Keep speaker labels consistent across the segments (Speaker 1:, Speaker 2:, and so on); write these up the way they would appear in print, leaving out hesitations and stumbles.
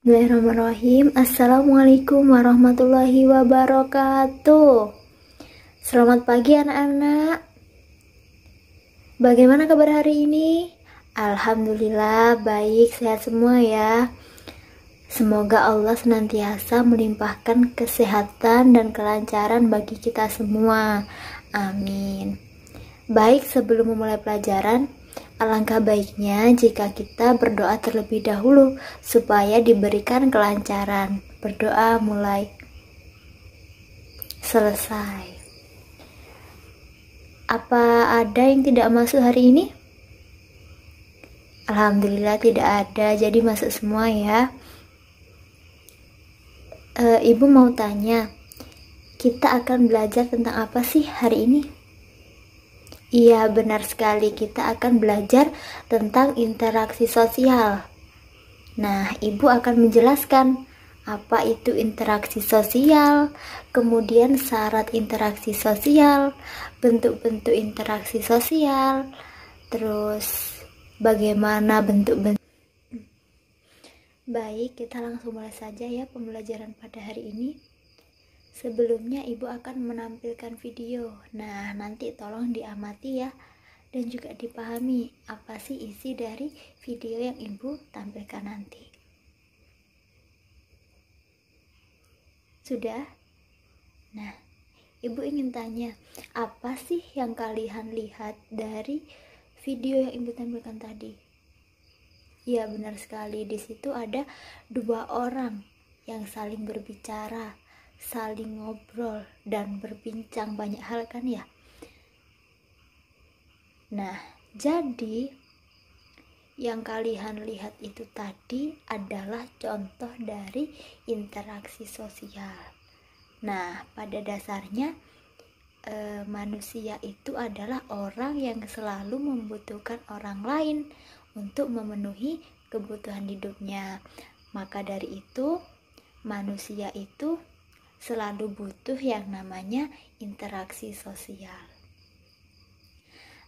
Speaker 1: Bismillahirrahmanirrahim. Assalamualaikum warahmatullahi wabarakatuh. Selamat pagi anak-anak. Bagaimana kabar hari ini? Alhamdulillah baik, sehat semua ya. Semoga Allah senantiasa melimpahkan kesehatan dan kelancaran bagi kita semua. Amin. Baik, sebelum memulai pelajaran, alangkah baiknya jika kita berdoa terlebih dahulu supaya diberikan kelancaran. Berdoa mulai. Selesai. Apa ada yang tidak masuk hari ini? Alhamdulillah tidak ada, jadi masuk semua ya. Ibu mau tanya, kita akan belajar tentang apa sih hari ini? Iya, benar sekali, kita akan belajar tentang interaksi sosial. Nah, Ibu akan menjelaskan apa itu interaksi sosial, kemudian syarat interaksi sosial, bentuk-bentuk interaksi sosial, terus bagaimana bentuk-bentuk. Baik, kita langsung mulai saja ya pembelajaran pada hari ini. Sebelumnya Ibu akan menampilkan video. Nah, nanti tolong diamati ya dan juga dipahami apa sih isi dari video yang Ibu tampilkan nanti. Sudah? Nah, Ibu ingin tanya, apa sih yang kalian lihat dari video yang Ibu tampilkan tadi? Ya, benar sekali. Di situ ada dua orang yang saling berbicara, saling ngobrol dan berbincang banyak hal kan ya. Nah, jadi yang kalian lihat itu tadi adalah contoh dari interaksi sosial. Nah, pada dasarnya manusia itu adalah orang yang selalu membutuhkan orang lain untuk memenuhi kebutuhan hidupnya. Maka dari itu, manusia itu selalu butuh yang namanya interaksi sosial.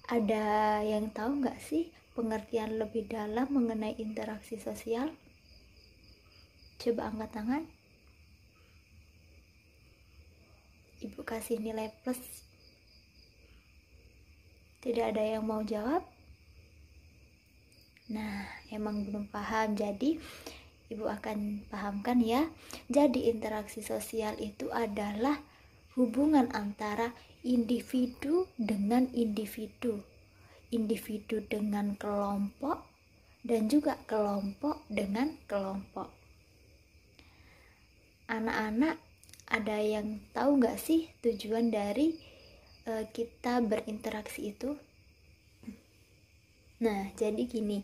Speaker 1: Ada yang tahu nggak sih pengertian lebih dalam mengenai interaksi sosial? Coba angkat tangan. Ibu kasih nilai plus. Tidak ada yang mau jawab? Nah, emang belum paham, jadi Ibu akan pahamkan ya. Jadi interaksi sosial itu adalah hubungan antara individu dengan individu, individu dengan kelompok, dan juga kelompok dengan kelompok. Anak-anak, ada yang tahu nggak sih tujuan dari kita berinteraksi itu? Nah, jadi gini,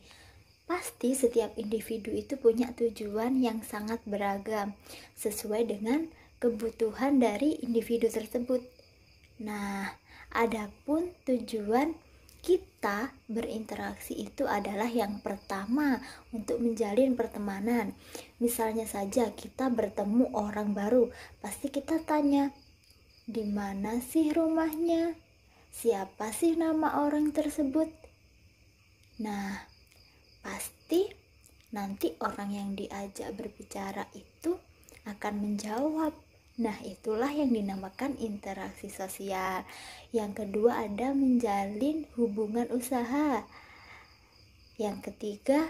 Speaker 1: pasti setiap individu itu punya tujuan yang sangat beragam sesuai dengan kebutuhan dari individu tersebut. Nah, adapun tujuan kita berinteraksi itu adalah yang pertama untuk menjalin pertemanan. Misalnya saja kita bertemu orang baru, pasti kita tanya, di mana sih rumahnya? Siapa sih nama orang tersebut? Nah, pasti nanti orang yang diajak berbicara itu akan menjawab. Nah, itulah yang dinamakan interaksi sosial. Yang kedua ada menjalin hubungan usaha. Yang ketiga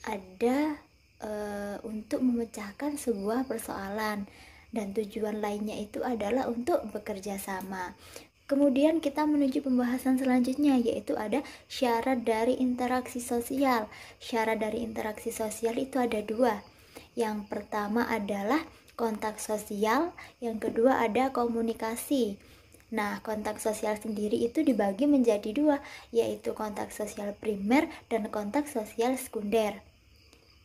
Speaker 1: ada untuk memecahkan sebuah persoalan. Dan tujuan lainnya itu adalah untuk bekerja sama. Kemudian kita menuju pembahasan selanjutnya, yaitu ada syarat dari interaksi sosial. Syarat dari interaksi sosial itu ada dua. Yang pertama adalah kontak sosial, yang kedua ada komunikasi. Nah, kontak sosial sendiri itu dibagi menjadi dua, yaitu kontak sosial primer dan kontak sosial sekunder.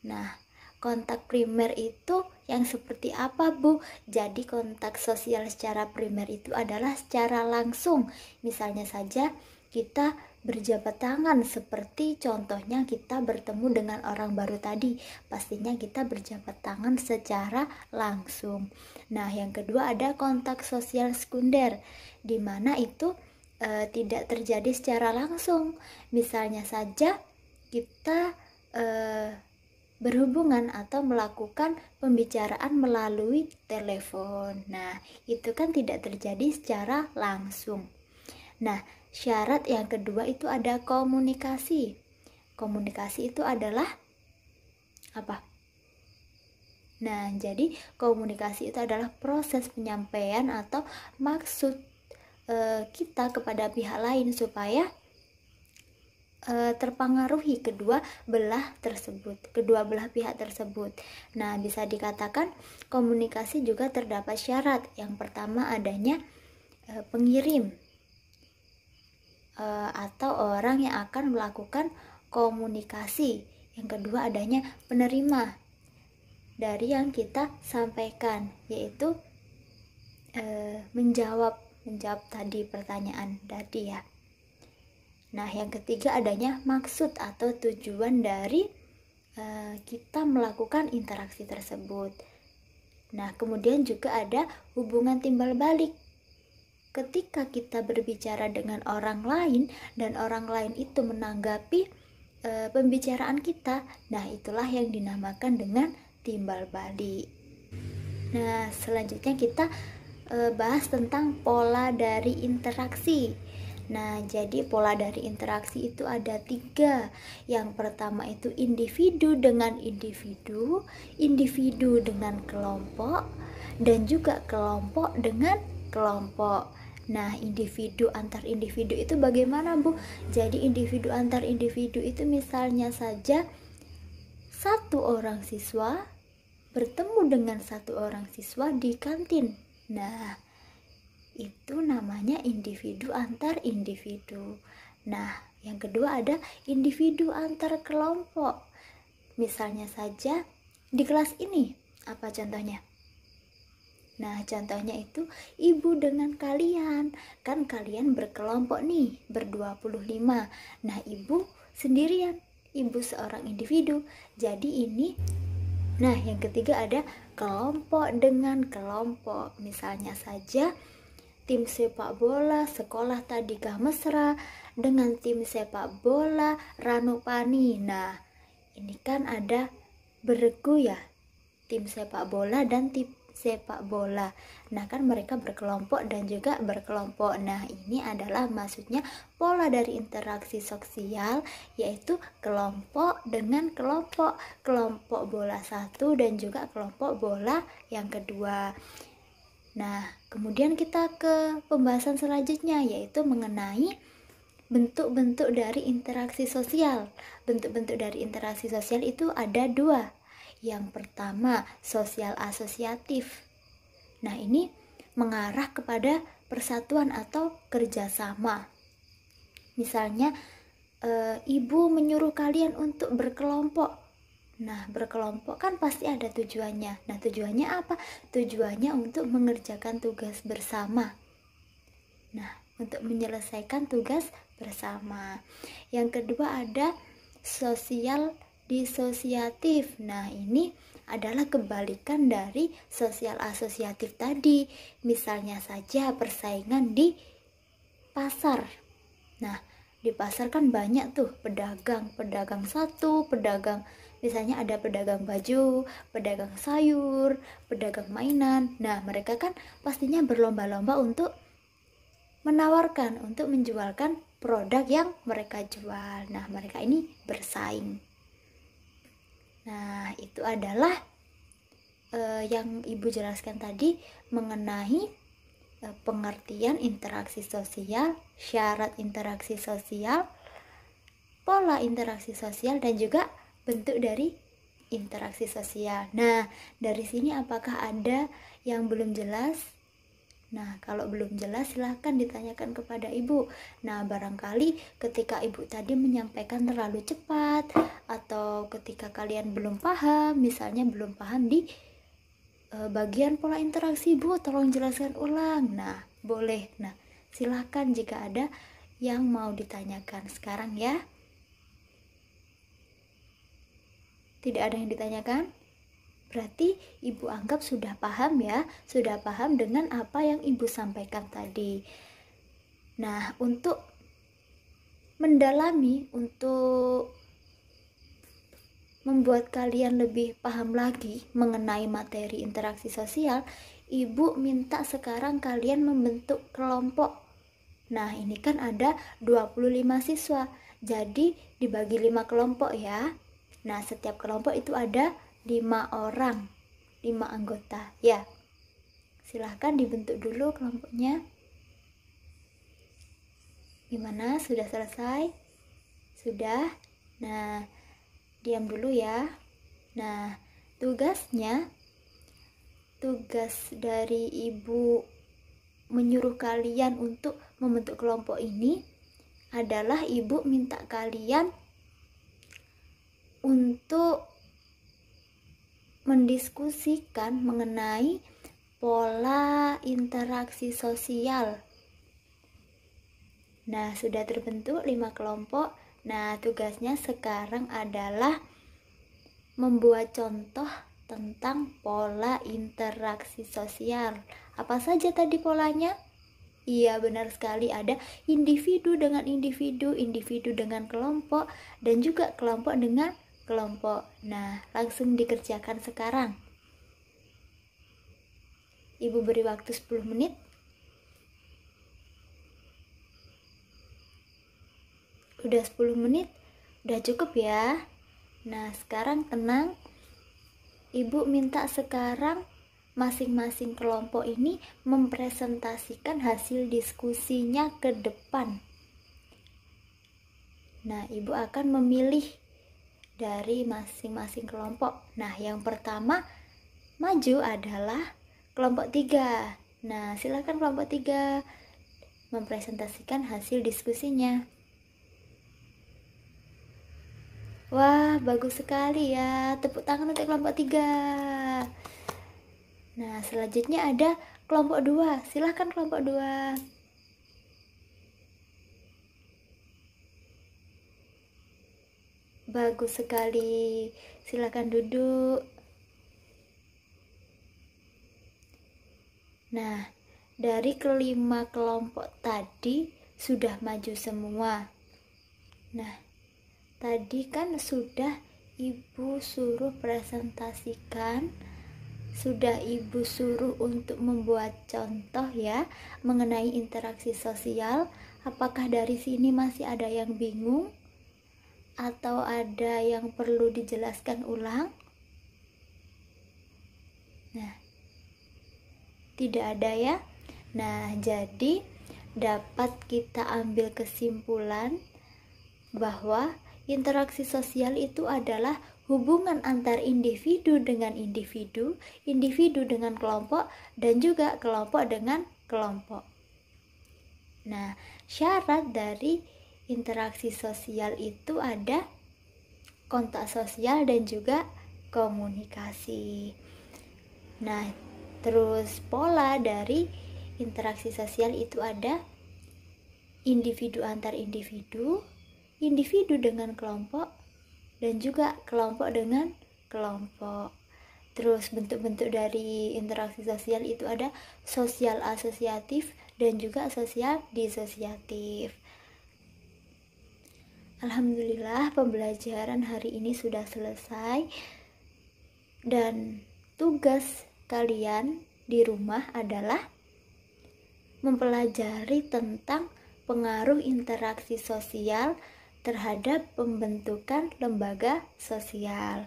Speaker 1: Nah, kontak primer itu yang seperti apa, Bu? Jadi kontak sosial secara primer itu adalah secara langsung. Misalnya saja kita berjabat tangan, seperti contohnya kita bertemu dengan orang baru tadi. Pastinya kita berjabat tangan secara langsung. Nah, yang kedua ada kontak sosial sekunder, di mana itu tidak terjadi secara langsung. Misalnya saja kita berhubungan atau melakukan pembicaraan melalui telepon. Nah, itu kan tidak terjadi secara langsung. Nah, syarat yang kedua itu ada komunikasi. Komunikasi itu adalah apa? Nah, jadi komunikasi itu adalah proses penyampaian atau maksud kita kepada pihak lain supaya terpengaruhi kedua belah pihak tersebut. Nah, bisa dikatakan komunikasi juga terdapat syarat. Yang pertama adanya pengirim atau orang yang akan melakukan komunikasi. Yang kedua adanya penerima dari yang kita sampaikan, yaitu menjawab tadi pertanyaan tadi ya. Nah, yang ketiga adanya maksud atau tujuan dari kita melakukan interaksi tersebut. Nah, kemudian juga ada hubungan timbal balik. Ketika kita berbicara dengan orang lain dan orang lain itu menanggapi pembicaraan kita, nah itulah yang dinamakan dengan timbal balik. Nah, selanjutnya kita bahas tentang pola dari interaksi. Nah, jadi pola dari interaksi itu ada 3. Yang pertama itu individu dengan individu, individu dengan kelompok, dan juga kelompok dengan kelompok. Nah, individu antar individu itu bagaimana, Bu? Jadi individu antar individu itu misalnya saja satu orang siswa bertemu dengan satu orang siswa di kantin. Nah, itu namanya individu antar individu. Nah, yang kedua ada individu antar kelompok. Misalnya saja di kelas ini, apa contohnya? Nah, contohnya itu ibu dengan kalian. Kan kalian berkelompok nih, ber-25. Nah, ibu sendirian, ibu seorang individu. Jadi ini, nah yang ketiga ada kelompok dengan kelompok. Misalnya saja tim sepak bola sekolah Tadika Mesra dengan tim sepak bola Ranupani. Nah, ini kan ada beregu ya, tim sepak bola dan tim sepak bola. Nah, kan mereka berkelompok dan juga berkelompok. Nah, ini adalah maksudnya pola dari interaksi sosial, yaitu kelompok dengan kelompok, kelompok bola satu dan juga kelompok bola yang kedua. Nah, kemudian kita ke pembahasan selanjutnya, yaitu mengenai bentuk-bentuk dari interaksi sosial. Bentuk-bentuk dari interaksi sosial itu ada 2. Yang pertama, sosial asosiatif. Nah, ini mengarah kepada persatuan atau kerjasama. Misalnya, ibu menyuruh kalian untuk berkelompok. Nah, berkelompok kan pasti ada tujuannya. Nah, tujuannya apa? Tujuannya untuk mengerjakan tugas bersama. Nah, untuk menyelesaikan tugas bersama. Yang kedua ada sosial disosiatif. Nah, ini adalah kebalikan dari sosial asosiatif tadi. Misalnya saja persaingan di pasar. Nah, di pasar kan banyak tuh pedagang satu, pedagang, misalnya ada pedagang baju, pedagang sayur, pedagang mainan. Nah, mereka kan pastinya berlomba-lomba untuk menawarkan, untuk menjualkan produk yang mereka jual. Nah, mereka ini bersaing. Nah, itu adalah yang Ibu jelaskan tadi mengenai pengertian interaksi sosial, syarat interaksi sosial, pola interaksi sosial, dan juga bentuk dari interaksi sosial. Nah, dari sini apakah ada yang belum jelas? Nah, kalau belum jelas silahkan ditanyakan kepada Ibu. Nah, barangkali ketika Ibu tadi menyampaikan terlalu cepat, atau ketika kalian belum paham, misalnya belum paham di bagian pola interaksi, Bu, tolong jelaskan ulang. Nah, boleh. Nah, silahkan jika ada yang mau ditanyakan sekarang ya. Tidak ada yang ditanyakan? Berarti Ibu anggap sudah paham ya, sudah paham dengan apa yang Ibu sampaikan tadi. Nah, untuk mendalami, untuk membuat kalian lebih paham lagi mengenai materi interaksi sosial, Ibu minta sekarang kalian membentuk kelompok. Nah, ini kan ada 25 siswa. Jadi dibagi 5 kelompok ya. Nah, setiap kelompok itu ada 5 orang, 5 anggota. Ya, silahkan dibentuk dulu kelompoknya. Gimana? Sudah selesai? Sudah? Nah, diam dulu ya. Nah, tugas dari Ibu menyuruh kalian untuk membentuk kelompok ini adalah Ibu minta kalian untuk mendiskusikan mengenai pola interaksi sosial. Nah, sudah terbentuk 5 kelompok. Nah, tugasnya sekarang adalah membuat contoh tentang pola interaksi sosial. Apa saja tadi polanya? Iya, benar sekali, ada individu dengan individu, individu dengan kelompok, dan juga kelompok dengan kelompok. Nah, langsung dikerjakan sekarang. Ibu beri waktu 10 menit. Udah 10 menit? Udah cukup ya? Nah, sekarang tenang. Ibu minta sekarang masing-masing kelompok ini mempresentasikan hasil diskusinya ke depan. Nah, Ibu akan memilih dari masing-masing kelompok. Nah, yang pertama maju adalah kelompok 3. Nah, silakan kelompok 3 mempresentasikan hasil diskusinya. Wah, bagus sekali ya. Tepuk tangan untuk kelompok 3. Nah, selanjutnya ada kelompok 2. Silahkan kelompok 2. Bagus sekali. Silahkan duduk. Nah, dari kelima kelompok tadi sudah maju semua. Nah, tadi kan sudah Ibu suruh presentasikan, sudah Ibu suruh untuk membuat contoh ya mengenai interaksi sosial. Apakah dari sini masih ada yang bingung? Atau ada yang perlu dijelaskan ulang? Nah, tidak ada ya. Nah, jadi dapat kita ambil kesimpulan bahwa interaksi sosial itu adalah hubungan antar individu dengan individu, individu dengan kelompok, dan juga kelompok dengan kelompok. Nah, syarat dari interaksi sosial itu ada kontak sosial dan juga komunikasi. Nah, terus pola dari interaksi sosial itu ada individu antar individu, individu dengan kelompok, dan juga kelompok dengan kelompok. Terus bentuk-bentuk dari interaksi sosial itu ada sosial asosiatif dan juga sosial disosiatif. Alhamdulillah, pembelajaran hari ini sudah selesai. Dan tugas kalian di rumah adalah mempelajari tentang pengaruh interaksi sosial terhadap pembentukan lembaga sosial.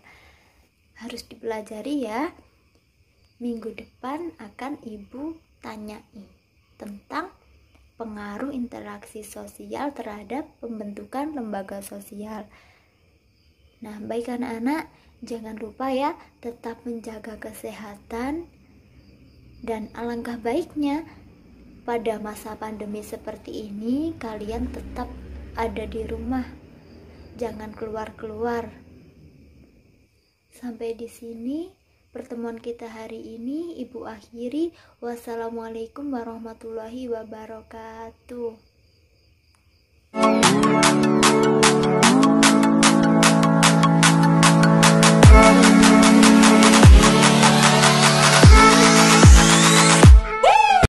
Speaker 1: Harus dipelajari ya. Minggu depan akan Ibu tanyai tentang pengaruh interaksi sosial terhadap pembentukan lembaga sosial. Nah, baik anak-anak, jangan lupa ya tetap menjaga kesehatan, dan alangkah baiknya pada masa pandemi seperti ini kalian tetap ada di rumah, jangan keluar-keluar. Sampai di sini pertemuan kita hari ini Ibu akhiri. Wassalamualaikum warahmatullahi wabarakatuh.